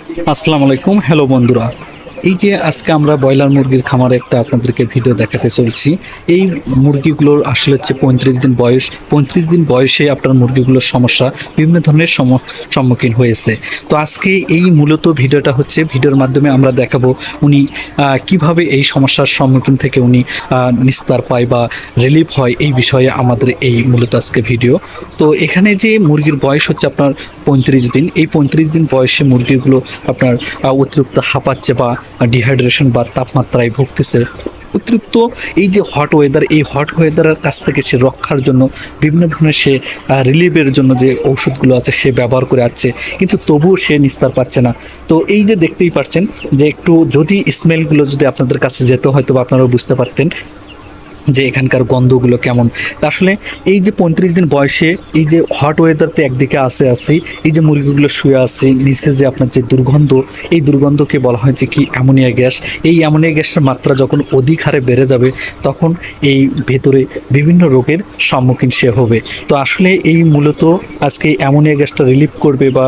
আসসালামু আলাইকুম, হ্যালো বন্ধুরা। এই যে আজকে আমরা ব্রয়লার মুরগির খামারে একটা আপনাদেরকে ভিডিও দেখাতে চলছি। এই মুরগিগুলোর আসলে হচ্ছে 35 দিন বয়স। 35 দিন বয়সে আপনার মুরগিগুলোর সমস্যা বিভিন্ন ধরনের সম্মুখীন হয়েছে। তো আজকে এই মূলত ভিডিওটা হচ্ছে, ভিডিওর মাধ্যমে আমরা দেখাবো উনি কিভাবে এই সমস্যার সম্মুখীন থেকে উনি নিস্তার পায় বা রিলিফ হয়, এই বিষয়ে আমাদের এই মূলত আজকে ভিডিও। তো এখানে যে মুরগির বয়স হচ্ছে আপনার 35 দিন। এই 35 দিন বয়সে মুরগিগুলো আপনার অতিরিক্ত হাঁপাচ্ছে বা ডিহাইড্রেশন বা তাপমাত্রায় ভুগতেছে। অতিরিক্ত এই যে হট ওয়েদার, এই হট ওয়েদারের কাছ থেকে সে রক্ষার জন্য বিভিন্ন ধরনের সে রিলিফের জন্য যে ঔষধগুলো আছে সে ব্যবহার করে আসছে, কিন্তু তবুও সে নিস্তার পাচ্ছে না। তো এই যে দেখতেই পাচ্ছেন যে একটু যদি স্মেলগুলো যদি আপনাদের কাছে যেত, হয়তো বা আপনারাও বুঝতে পারতেন যে এখানকার গন্ধগুলো কেমন। আসলে এই যে 35 দিন বয়সে এই যে হট ওয়েদারতে একদিকে আসি, এই যে মুরগিগুলো শুয়ে আসছে নিচে, যে আপনার যে দুর্গন্ধ, এই দুর্গন্ধকে বলা হয় যে কি অ্যামোনিয়া গ্যাস। এই অ্যামোনিয়া গ্যাসের মাত্রা যখন অধিক হারে বেড়ে যাবে, তখন এই ভেতরে বিভিন্ন রোগের সম্মুখীন সে হবে। তো আসলে এই মূলত আজকে অ্যামোনিয়া গ্যাসটা রিলিফ করবে বা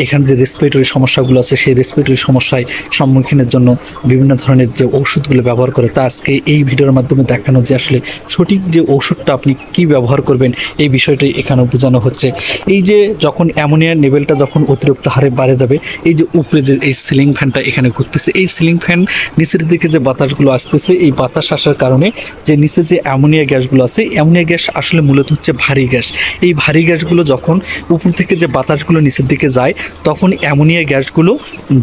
এখানে যে রেসপিরেটরি সমস্যাগুলো আছে সেই রেসপিরেটরি সমস্যায় সম্মুখীনের জন্য বিভিন্ন ধরনের যে ওষুধগুলো ব্যবহার করে, তা আজকে এই ভিডিওর মাধ্যমে দেখানো যে আসলে সঠিক যে ওষুধটা আপনি কি ব্যবহার করবেন, এই বিষয়টাই এখানে বোঝানো হচ্ছে। এই যে যখন অ্যামোনিয়ার লেভেলটা যখন অতিরিক্ত হারে বাড়ে যাবে, এই যে উপরে যে এই সিলিং ফ্যানটা এখানে ঘুরতেছে, এই সিলিং ফ্যান নিচের দিকে যে বাতাসগুলো আসতেছে, এই বাতাস আসার কারণে যে নিচে যে অ্যামোনিয়া গ্যাসগুলো আছে, অ্যামোনিয়া গ্যাস আসলে মূলত হচ্ছে ভারী গ্যাস। এই ভারী গ্যাসগুলো যখন উপর থেকে যে বাতাসগুলো নিচের দিকে যায়, তখন অ্যামোনিয়া গ্যাসগুলো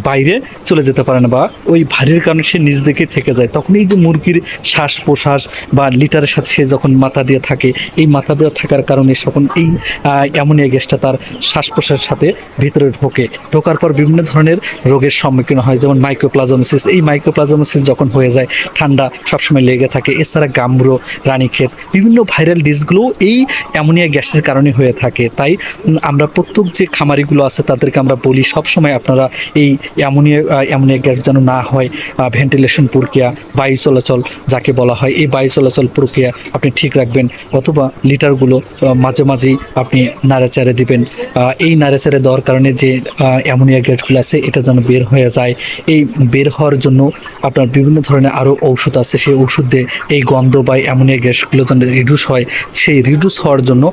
বাইরে চলে যেতে পারে না, বা ওই ভারীর কারণে সে নিচ দিকে থেকে যায়। তখন এই যে মুরগির শ্বাস প্রশ্বাস বা লিটারের সাথে সে যখন মাথা দিয়ে থাকে, এই মাথা দিয়ে থাকার কারণে তখন এই অ্যামোনিয়া গ্যাসটা তার শ্বাস প্রশ্বাসের সাথে ভিতরে ঢোকার পর বিভিন্ন ধরনের রোগের সম্মুখীন হয়, যেমন মাইক্রোপ্লাজমোসিস। এই মাইক্রোপ্লাজমোসিস যখন হয়ে যায়, ঠান্ডা সবসময় লেগে থাকে। এছাড়া গাম্বুরো, রানীক্ষেত, বিভিন্ন ভাইরাল ডিসগুলো এই অ্যামোনিয়া গ্যাসের কারণে হয়ে থাকে। তাই আমরা প্রত্যেক যে খামারিগুলো আছে তাদেরকে আমরা বলি, সবসময় আপনারা এই অ্যামোনিয়া গ্যাস যেন না হয়, ভেন্টিলেশন প্রক্রিয়া, বায়ু চলাচল যাকে বলা হয়, এই বায়ু চলাচল প্রক্রিয়া আপনি ঠিক রাখবেন, অথবা লিটারগুলো মাঝে মাঝেই আপনি নাড়াচাড়ে দিবেন। এই নাড়াচাড়ে দেওয়ার কারণে যে অ্যামোনিয়া গ্যাসগুলো আছে এটা যেন বের হয়ে যায়। এই বের হওয়ার জন্য আপনার বিভিন্ন ধরনের আরও ঔষধ আছে, সেই ওষুধ দিয়ে এই গন্ধ বা অ্যামোনিয়া গ্যাসগুলো যেন রিডিউস হয়, সেই রিডিউস হওয়ার জন্য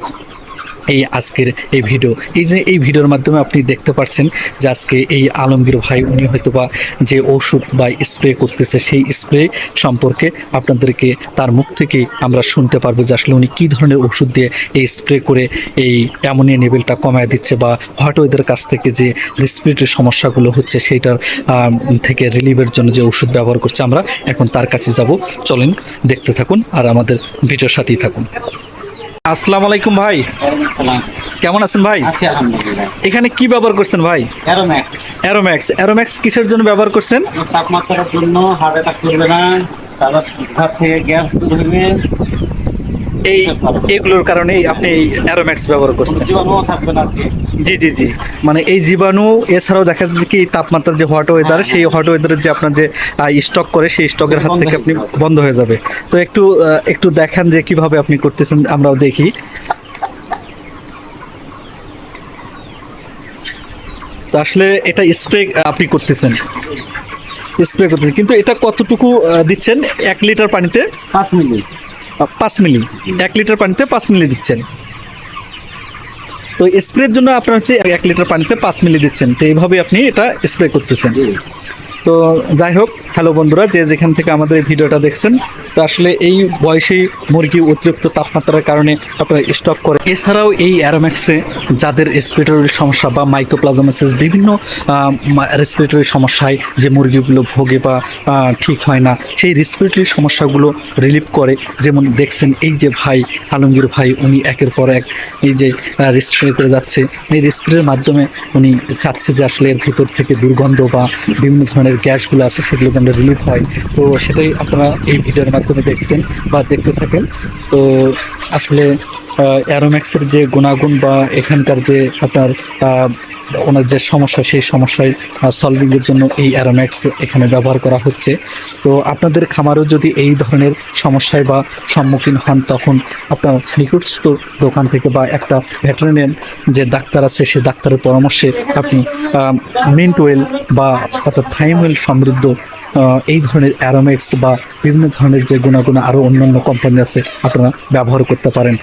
এই আজকের এই ভিডিও। এই যে এই ভিডিওর মাধ্যমে আপনি দেখতে পাচ্ছেন যে আজকে এই আলমগীর ভাই উনি হয়তোবা যে ওষুধ বা স্প্রে করতেছে, সেই স্প্রে সম্পর্কে আপনাদেরকে তার মুখ থেকে আমরা শুনতে পারবো যে আসলে উনি কী ধরনের ওষুধ দিয়ে এই স্প্রে করে এই অ্যামোনিয়া লেভেলটা কমায় দিচ্ছে, বা হট ওয়েদার কাছ থেকে যে রেসপিরেটরি সমস্যাগুলো হচ্ছে সেইটার থেকে রিলিফের জন্য যে ওষুধ ব্যবহার করছে। আমরা এখন তার কাছে যাব, চলেন দেখতে থাকুন আর আমাদের ভিডিওর সাথেই থাকুন। আসসালামু আলাইকুম ভাই, কেমন আছেন ভাই? এখানে কি ব্যবহার করছেন ভাই? অ্যারোম্যাক্স। অ্যারোম্যাক্স কিসের জন্য ব্যবহার করছেন? তাপমাত্রার জন্য, হার্ট অ্যাটাক করবে না, তারপর ঘর থেকে গ্যাস দূর হবে, এই এগুলোর কারণেই আপনি অ্যারোম্যাক্স ব্যবহার করছেন? জীবাণু থাকবে না। জি জি জি, মানে এই জীবাণু, এছাড়াও দেখা যাচ্ছে কি তাপমাত্রার যে হট ওয়েদার, সেই হট ওয়েদারের যে আপনার যে স্টক করে, সেই স্টকের হাত থেকে আপনি বন্ধ হয়ে যাবে। তো একটু দেখান যে কিভাবে আপনি করতেছেন, আমরাও দেখি। তো আসলে এটা স্প্রে আপনি করতেছেন, কিন্তু এটা কতটুকু দিচ্ছেন? 1 লিটার পানিতে 5 মিলি। 5 মিলি, 1 লিটার পানিতে 5 মিলি দিচ্ছেন। তো স্প্রের জন্য আপনার হচ্ছে 1 লিটার পানিতে 5 মিলি দিচ্ছেন। তো এইভাবে আপনি এটা স্প্রে করতেছেন। তো যাই হোক, হ্যালো বন্ধুরা, যে যেখান থেকে আমাদের এই ভিডিওটা দেখছেন, তো আসলে এই বয়সেই মুরগি অতিরিক্ত তাপমাত্রার কারণে আপনারা স্টক করে। এছাড়াও এই অ্যারোম্যাক্সে যাদের রেসপিরেটরি সমস্যা বা মাইক্রোপ্লাজমোসিস, বিভিন্ন রেসপিরেটরি সমস্যায় যে মুরগিগুলো ভোগে বা ঠিক হয় না, সেই রেসপিরেটরি সমস্যাগুলো রিলিফ করে। যেমন দেখছেন এই যে ভাই আলমগীর ভাই, উনি একের পর এক এই যে রেসপ্রে করে যাচ্ছে। এই রেসপ্রের মাধ্যমে উনি চাচ্ছে যে আসলে এর ভিতর থেকে দুর্গন্ধ বা বিভিন্ন ধরনের গ্যাসগুলো আছে সেগুলো যেন রিলিফ হয়। তো সেটাই আপনারা এই ভিডিওর মাধ্যমে দেখছেন বা দেখতে থাকেন। তো আসলে অ্যারোম্যাক্সের যে গুণাগুণ বা এখানকার যে আপনার ওনার যে সমস্যা সেই সমস্যায় সলভিংয়ের জন্য এই অ্যারোম্যাক্স এখানে ব্যবহার করা হচ্ছে। তো আপনাদের খামারও যদি এই ধরনের সমস্যায় বা সম্মুখীন হন, তখন আপনার নিকটস্থ দোকান থেকে বা একটা ভেটেরিনারি যে ডাক্তার আছে সেই ডাক্তারের পরামর্শে আপনি মিন্ট ওয়েল বা অর্থাৎ থাইম ওয়েল সমৃদ্ধ এই ধরনের অ্যারোম্যাক্স বা বিভিন্ন ধরনের যে গুণাগুণ আরও অন্যান্য কোম্পানি আছে আপনারা ব্যবহার করতে পারেন।